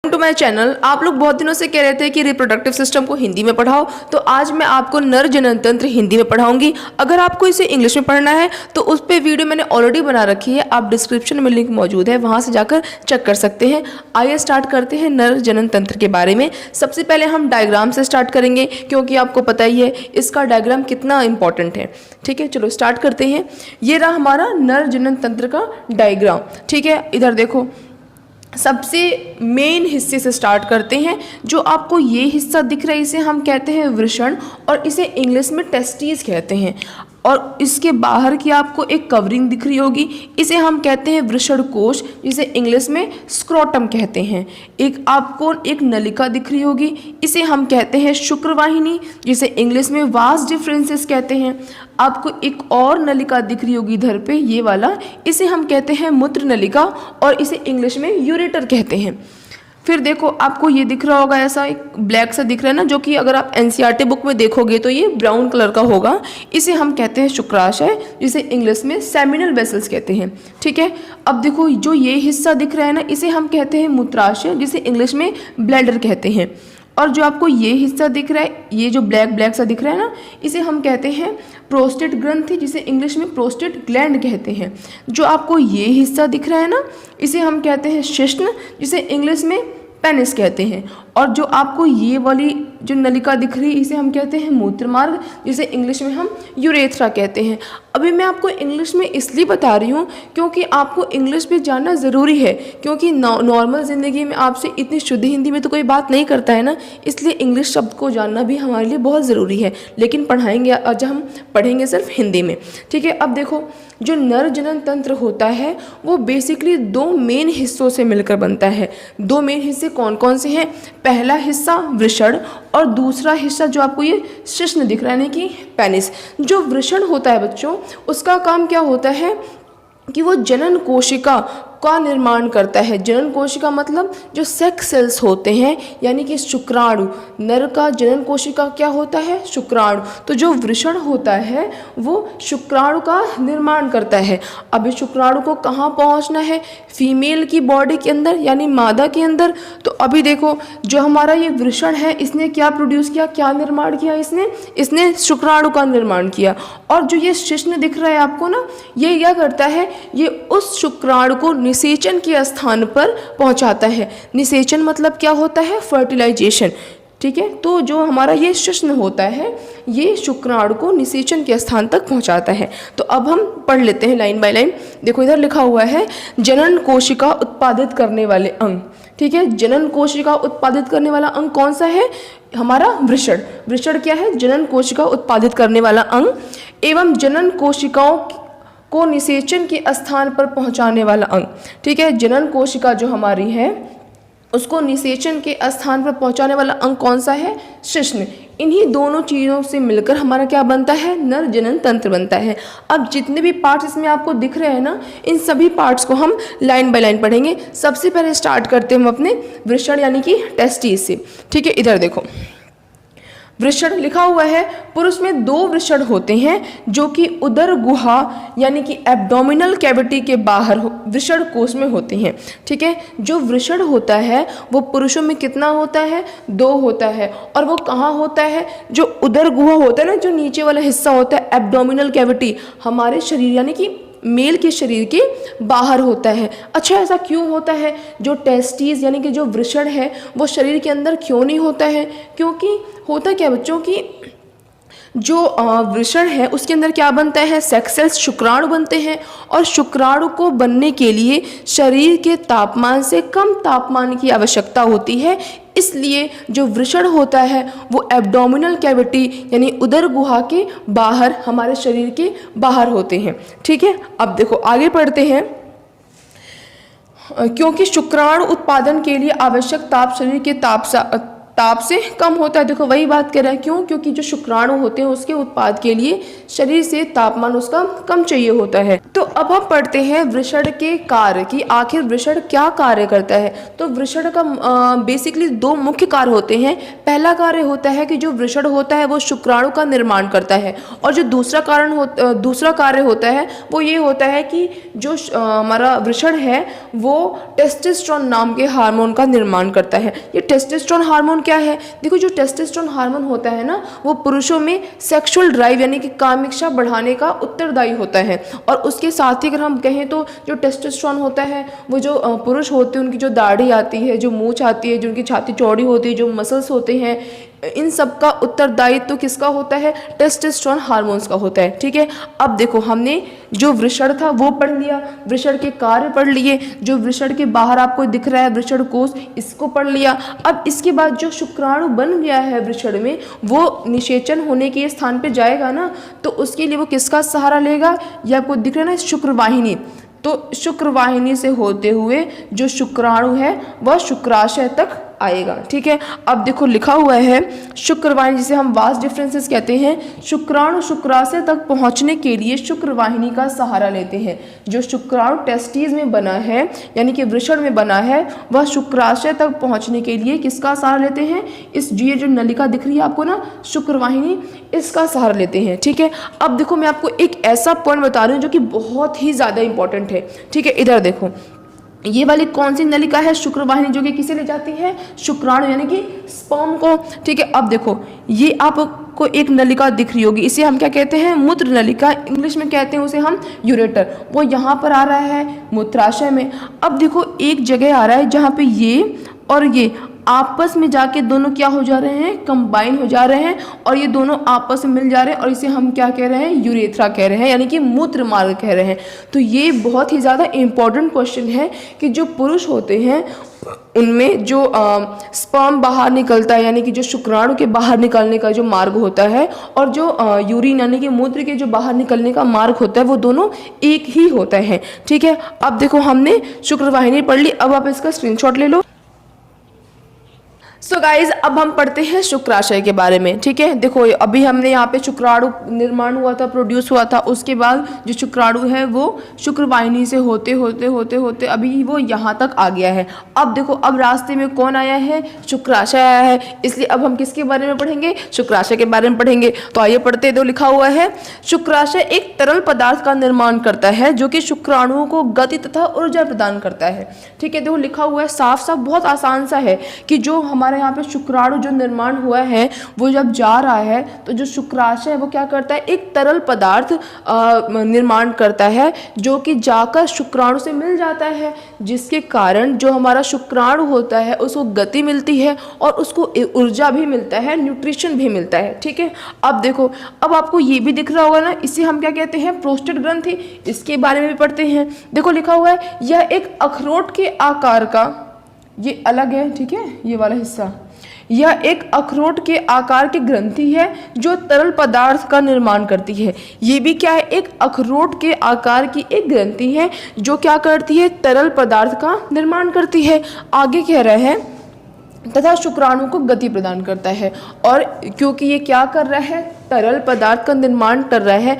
To my channel. आप लोग बहुत दिनों से कह रहे थे कि रिप्रोडक्टिव सिस्टम को हिंदी में पढ़ाओ, तो आज मैं आपको नर जनन तंत्र हिंदी में पढ़ाऊंगी। अगर आपको इसे इंग्लिश में पढ़ना है तो उस पर वीडियो मैंने ऑलरेडी बना रखी है, आप डिस्क्रिप्शन में लिंक मौजूद है, वहां से जाकर चेक कर सकते हैं। आइए स्टार्ट करते हैं नर जनन तंत्र के बारे में। सबसे पहले हम डायग्राम से स्टार्ट करेंगे, क्योंकि आपको पता ही है इसका डायग्राम कितना इंपॉर्टेंट है। ठीक है, चलो स्टार्ट करते हैं। ये रहा हमारा नर जनन तंत्र का डायग्राम। ठीक है, इधर देखो, सबसे मेन हिस्से से स्टार्ट करते हैं। जो आपको ये हिस्सा दिख रहा है इसे हम कहते हैं वृषण, और इसे इंग्लिश में टेस्टिस कहते हैं। और इसके बाहर की आपको एक कवरिंग दिख रही होगी, इसे हम कहते हैं वृषण कोश, जिसे इंग्लिश में स्क्रोटम कहते हैं। एक आपको एक नलिका दिख रही होगी, इसे हम कहते हैं शुक्रवाहिनी, जिसे इंग्लिश में वास डिफरेंसेस कहते हैं। आपको एक और नलिका दिख रही होगी इधर पे, ये वाला, इसे हम कहते हैं मूत्र नलिका, और इसे इंग्लिश में यूरेटर कहते हैं। फिर देखो, आपको ये दिख रहा होगा, ऐसा एक ब्लैक सा दिख रहा है ना, जो कि अगर आप एनसीईआरटी बुक में देखोगे तो ये ब्राउन कलर का होगा। इसे हम कहते हैं शुक्राशय, जिसे इंग्लिश में सेमिनल वेसल्स कहते हैं। ठीक है, अब देखो जो ये हिस्सा दिख रहा है ना, इसे हम कहते हैं मूत्राशय, जिसे इंग्लिश में ब्लैडर कहते हैं। और जो आपको ये हिस्सा दिख रहा है, ये जो ब्लैक ब्लैक सा दिख रहा है ना, इसे हम कहते हैं प्रोस्टेट ग्रंथि, जिसे इंग्लिश में प्रोस्टेट ग्लैंड कहते हैं। जो आपको ये हिस्सा दिख रहा है ना, इसे हम कहते हैं शिश्न, जिसे इंग्लिश में पेनिस कहते हैं। और जो आपको ये वाली जो नलिका दिख रही है, इसे हम कहते हैं मूत्र मार्ग, जिसे इंग्लिश में हम यूरेथ्रा कहते हैं। अभी मैं आपको इंग्लिश में इसलिए बता रही हूँ क्योंकि आपको इंग्लिश भी जानना ज़रूरी है, क्योंकि नॉर्मल ज़िंदगी में आपसे इतनी शुद्ध हिंदी में तो कोई बात नहीं करता है ना, इसलिए इंग्लिश शब्द को जानना भी हमारे लिए बहुत ज़रूरी है। लेकिन पढ़ाएंगे, आज हम पढ़ेंगे सिर्फ हिंदी में। ठीक है, अब देखो, जो नर जनन तंत्र होता है वो बेसिकली दो मेन हिस्सों से मिलकर बनता है। दो मेन हिस्से कौन कौन से हैं? पहला हिस्सा वृषण, और दूसरा हिस्सा जो आपको ये शिश्न दिख रहा है, यानी कि पेनिस। जो वृषण होता है बच्चों, उसका काम क्या होता है कि वो जनन कोशिका का निर्माण करता है। जनन कोशिका मतलब जो सेक्स सेल्स होते हैं, यानी कि शुक्राणु। नर का जनन कोशिका क्या होता है? शुक्राणु। तो जो वृषण होता है वो शुक्राणु का निर्माण करता है। अब इस शुक्राणु को कहाँ पहुँचना है? फीमेल की बॉडी के अंदर, यानी मादा के अंदर। तो अभी देखो, जो हमारा ये वृषण है, इसने क्या प्रोड्यूस किया, क्या निर्माण किया? इसने शुक्राणु का निर्माण किया। और जो ये शिश्न दिख रहा है आपको ना, ये क्या करता है, ये उस शुक्राणु को निषेचन के स्थान पर पहुंचाता है। निषेचन मतलब क्या होता है? फर्टिलाइजेशन। ठीक है, तो जो हमारा ये शिश्न होता है, ये शुक्राणु को निषेचन के स्थान तक पहुंचाता है। तो अब हम पढ़ लेते हैं लाइन बाय लाइन। देखो, इधर लिखा हुआ है जनन कोशिका उत्पादित करने वाले अंग। ठीक है, जनन कोशिका उत्पादित करने वाला अंग कौन सा है? हमारा वृषण। वृषण क्या है? जनन कोशिका उत्पादित करने वाला अंग, एवं जनन कोशिकाओं को निषेचन के स्थान पर पहुंचाने वाला अंग। ठीक है, जनन कोशिका जो हमारी है उसको निषेचन के स्थान पर पहुंचाने वाला अंग कौन सा है? शिश्न। इन्हीं दोनों चीज़ों से मिलकर हमारा क्या बनता है? नर जनन तंत्र बनता है। अब जितने भी पार्ट्स इसमें आपको दिख रहे हैं ना, इन सभी पार्ट्स को हम लाइन बाय लाइन पढ़ेंगे। सबसे पहले स्टार्ट करते हैं हम अपने वृषण यानी कि टेस्टिस से। ठीक है, इधर देखो, वृषण लिखा हुआ है। पुरुष में दो वृषण होते हैं जो कि उदर गुहा यानी कि एब्डोमिनल कैविटी के बाहर वृषण कोश में होते हैं। ठीक है, जो वृषण होता है वो पुरुषों में कितना होता है? दो होता है। और वो कहाँ होता है? जो उदर गुहा होता है ना, जो नीचे वाला हिस्सा होता है, एब्डोमिनल कैविटी, हमारे शरीर यानी कि मेल के शरीर के बाहर होता है। अच्छा, ऐसा क्यों होता है? जो टेस्टिस यानी कि जो वृषण है वो शरीर के अंदर क्यों नहीं होता है? क्योंकि होता क्या बच्चों की जो वृषण है उसके अंदर क्या बनता है? सेक्स सेल्स, शुक्राणु बनते हैं। और शुक्राणु को बनने के लिए शरीर के तापमान से कम तापमान की आवश्यकता होती है। इसलिए जो वृषण होता है वो एब्डोमिनल कैविटी यानी उदर गुहा के बाहर, हमारे शरीर के बाहर होते हैं। ठीक है, अब देखो आगे पढ़ते हैं। क्योंकि शुक्राणु उत्पादन के लिए आवश्यक ताप शरीर के ताप से कम होता है। देखो वही बात कर रहा है, क्यों? क्योंकि जो शुक्राणु होते हैं उसके उत्पाद के लिए शरीर से तापमान उसका कम चाहिए होता है। तो अब हम पढ़ते हैं वृषण के कार्य कि आखिर वृषण क्या कार्य करता है। तो वृषण का बेसिकली दो मुख्य कार्य होते हैं। पहला कार्य होता है कि जो वृषण होता है वो शुक्राणु का निर्माण करता है, और जो दूसरा कार्य होता है वो ये होता है कि जो हमारा वृषण है वो टेस्टोस्टेरोन नाम के हार्मोन का निर्माण करता है। ये टेस्टोस्टेरोन हार्मोन क्या है? देखो जो टेस्टोस्टेरोन हार्मोन होता है ना, वो पुरुषों में सेक्सुअल ड्राइव यानी कि काम इच्छा बढ़ाने का उत्तरदायी होता है। और उसके साथ ही अगर हम कहें तो जो टेस्टोस्टेरोन होता है वो जो पुरुष होते हैं उनकी जो दाढ़ी आती है, जो मूंछ आती है, जो उनकी छाती चौड़ी होती है, जो मसल्स होते हैं, इन सब का उत्तरदायित्व तो किसका होता है? टेस्टोस्टेरोन हार्मोन्स का होता है। ठीक है, अब देखो हमने जो वृषण था वो पढ़ लिया, वृषण के कार्य पढ़ लिए, जो वृषण के बाहर आपको दिख रहा है वृषण कोश, इसको पढ़ लिया। अब इसके बाद जो शुक्राणु बन गया है वृषण में, वो निषेचन होने के स्थान पे जाएगा ना, तो उसके लिए वो किसका सहारा लेगा? ये आपको दिख रहा है ना, शुक्रवाहिनी। तो शुक्रवाहिनी से होते हुए जो शुक्राणु है वह शुक्राशय तक आएगा। ठीक है, अब देखो लिखा हुआ है शुक्रवाहिनी, जिसे हम वास डिफरेंसेस कहते हैं। शुक्राणु शुक्राशय तक पहुंचने के लिए शुक्रवाहिनी का सहारा लेते हैं। जो शुक्राणु टेस्टिस में बना है यानी कि वृषण में बना है, वह शुक्राशय तक पहुंचने के लिए किसका सहारा लेते हैं? इस ये जो नलिका दिख रही है आपको ना, शुक्रवाहिनी, इसका सहारा लेते हैं। ठीक है, अब देखो मैं आपको एक ऐसा पॉइंट बता रही हूँ जो कि बहुत ही ज़्यादा इंपॉर्टेंट है। ठीक है, इधर देखो, ये वाली कौन सी नलिका है? शुक्रवाहिनी, जो कि किसे ले जाती है? शुक्राणु यानी कि स्पर्म को। ठीक है, अब देखो ये आपको एक नलिका दिख रही होगी, इसे हम क्या कहते हैं? मूत्र नलिका, इंग्लिश में कहते हैं उसे हम यूरेटर। वो यहाँ पर आ रहा है मूत्राशय में। अब देखो एक जगह आ रहा है जहाँ पे ये और ये आपस में जाके दोनों क्या हो जा रहे हैं? कंबाइन हो जा रहे हैं, और ये दोनों आपस में मिल जा रहे हैं, और इसे हम क्या कह रहे हैं? यूरेथ्रा कह रहे हैं, यानी कि मूत्र मार्ग कह रहे हैं। तो ये बहुत ही ज़्यादा इम्पॉर्टेंट क्वेश्चन है कि जो पुरुष होते हैं उनमें जो स्पर्म बाहर निकलता है, यानी कि जो शुक्राणु के बाहर निकलने का जो मार्ग होता है, और जो यूरिन यानी कि मूत्र के जो बाहर निकलने का मार्ग होता है, वो दोनों एक ही होता है। ठीक है, अब देखो हमने शुक्रवाहिनी पढ़ ली, अब आप इसका स्क्रीनशॉट ले लो। सो गाइज, अब हम पढ़ते हैं शुक्राशय के बारे में। ठीक है, देखो अभी हमने यहाँ पे शुक्राणु निर्माण हुआ था, प्रोड्यूस हुआ था, उसके बाद जो शुक्राणु है वो शुक्रवाहिनी से होते होते होते होते अभी वो यहाँ तक आ गया है। अब देखो, अब रास्ते में कौन आया है? शुक्राशय आया है। इसलिए अब हम किसके बारे में पढ़ेंगे? शुक्राशय के बारे में पढ़ेंगे। तो आइए पढ़ते हैं। तो लिखा हुआ है शुक्राशय एक तरल पदार्थ का निर्माण करता है जो कि शुक्राणुओं को गति तथा ऊर्जा प्रदान करता है। ठीक है, देखो लिखा हुआ है साफ साफ, बहुत आसान सा है कि जो हमारे यहाँ पे शुक्राणु जो निर्माण हुआ है वो जब जा रहा है तो जो शुक्राशय है वो क्या करता है? एक तरल पदार्थ निर्माण करता है जो कि जाकर शुक्राणु से मिल जाता है, जिसके कारण जो हमारा शुक्राणु होता है उसको गति मिलती है और उसको ऊर्जा भी मिलता है, न्यूट्रिशन भी मिलता है। ठीक है, अब देखो, अब आपको ये भी दिख रहा होगा ना, इसे हम क्या कहते हैं? प्रोस्टेट ग्रंथि। इसके बारे में भी पढ़ते हैं। देखो लिखा हुआ है यह एक अखरोट के आकार का, ये अलग है। ठीक है, ये वाला हिस्सा, यह एक अखरोट के आकार की ग्रंथि है जो तरल पदार्थ का निर्माण करती है। ये भी क्या है? एक अखरोट के आकार की एक ग्रंथि है जो क्या करती है? तरल पदार्थ का निर्माण करती है। आगे कह रहे हैं तथा शुक्राणु को गति प्रदान करता है। और क्योंकि ये क्या कर रहा है? तरल पदार्थ का निर्माण कर रहा है।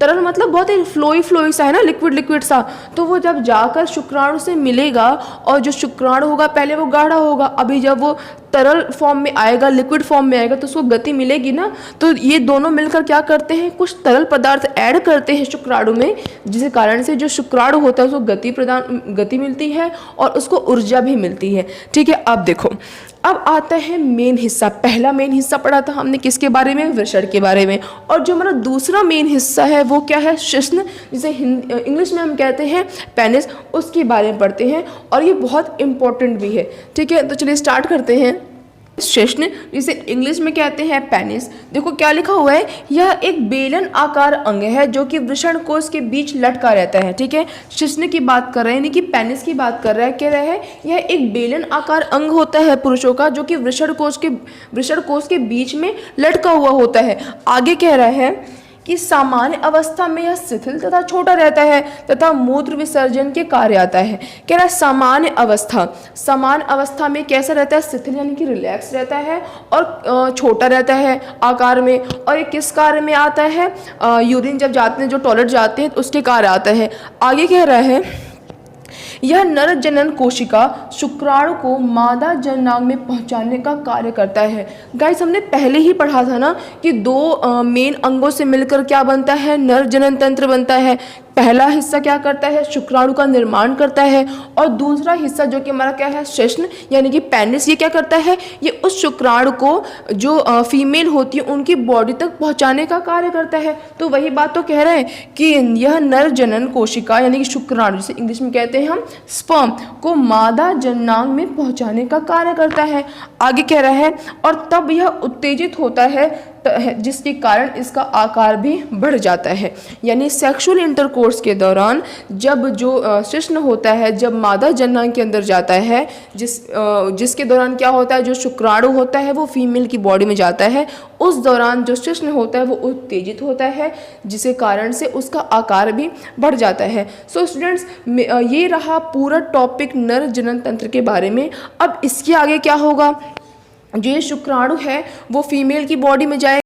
तरल मतलब बहुत ही फ्लोई सा है ना, लिक्विड सा। तो वो जब जाकर शुक्राणु से मिलेगा, और जो शुक्राणु होगा पहले वो गाढ़ा होगा, अभी जब वो तरल फॉर्म में आएगा, लिक्विड फॉर्म में आएगा, तो उसको गति मिलेगी ना। तो ये दोनों मिलकर क्या करते हैं? कुछ तरल पदार्थ ऐड करते हैं शुक्राणु में, जिसके कारण से जो शुक्राणु होता है उसको गति मिलती है और उसको ऊर्जा भी मिलती है। ठीक है, अब देखो, अब आता है मेन हिस्सा। पहला मेन हिस्सा पढ़ा था हमने किसके बारे में? वृषण के बारे में। और जो हमारा दूसरा मेन हिस्सा है वो क्या है? शिश्न, जिसे इंग्लिश में हम कहते हैं पेनिस, उसके बारे में पढ़ते हैं, और ये बहुत इंपॉर्टेंट भी है। ठीक है, तो चलिए स्टार्ट करते हैं। शिश्न, जिसे इंग्लिश में कहते हैं पेनिस। देखो क्या लिखा हुआ है, यह एक बेलन आकार अंग है जो कि वृषण कोश के बीच लटका रहता है। ठीक है, शिश्न की बात कर रहे हैं, यानी कि पेनिस की बात कर रहा है। कह रहा है यह एक बेलन आकार अंग होता है पुरुषों का जो कि वृषण कोश के बीच में लटका हुआ होता है। आगे कह रहा है कि सामान्य अवस्था में यह शिथिल तथा छोटा रहता है तथा मूत्र विसर्जन के कार्य आता है। कह रहा है सामान्य अवस्था में कैसा रहता है, शिथिल यानी कि रिलैक्स रहता है और छोटा रहता है आकार में। और ये किस कार्य में आता है, यूरिन जब जाते हैं, जो टॉयलेट जाते हैं, उसके कार्य आता है। आगे कह रहा है यह नर जनन कोशिका शुक्राणु को मादा जननांग में पहुंचाने का कार्य करता है। गाइस हमने पहले ही पढ़ा था ना कि दो मेन अंगों से मिलकर क्या बनता है, नर जनन तंत्र बनता है। पहला हिस्सा क्या करता है, शुक्राणु का निर्माण करता है, और दूसरा हिस्सा जो कि हमारा क्या है, शेषन यानी कि पेनिस, ये क्या करता है, ये उस शुक्राणु को जो फीमेल होती है उनकी बॉडी तक पहुंचाने का कार्य करता है। तो वही बात तो कह रहे हैं कि यह नर जनन कोशिका यानी कि शुक्राणु, जिसे इंग्लिश में कहते हैं हम स्पर्म, को मादा जननांग में पहुंचाने का कार्य करता है। आगे कह रहा है और तब यह उत्तेजित होता है जिसके कारण इसका आकार भी बढ़ जाता है। यानी सेक्सुअल इंटरकोर्स के दौरान जब जो शिश्न होता है, जब मादा जननांग के अंदर जाता है, जिसके दौरान क्या होता है, जो शुक्राणु होता है वो फीमेल की बॉडी में जाता है, उस दौरान जो शिश्न होता है वो उत्तेजित होता है, जिसके कारण से उसका आकार भी बढ़ जाता है। सो स्टूडेंट्स, ये रहा पूरा टॉपिक नर जनन तंत्र के बारे में। अब इसके आगे क्या होगा, जो ये शुक्राणु है वो फीमेल की बॉडी में जाएगा।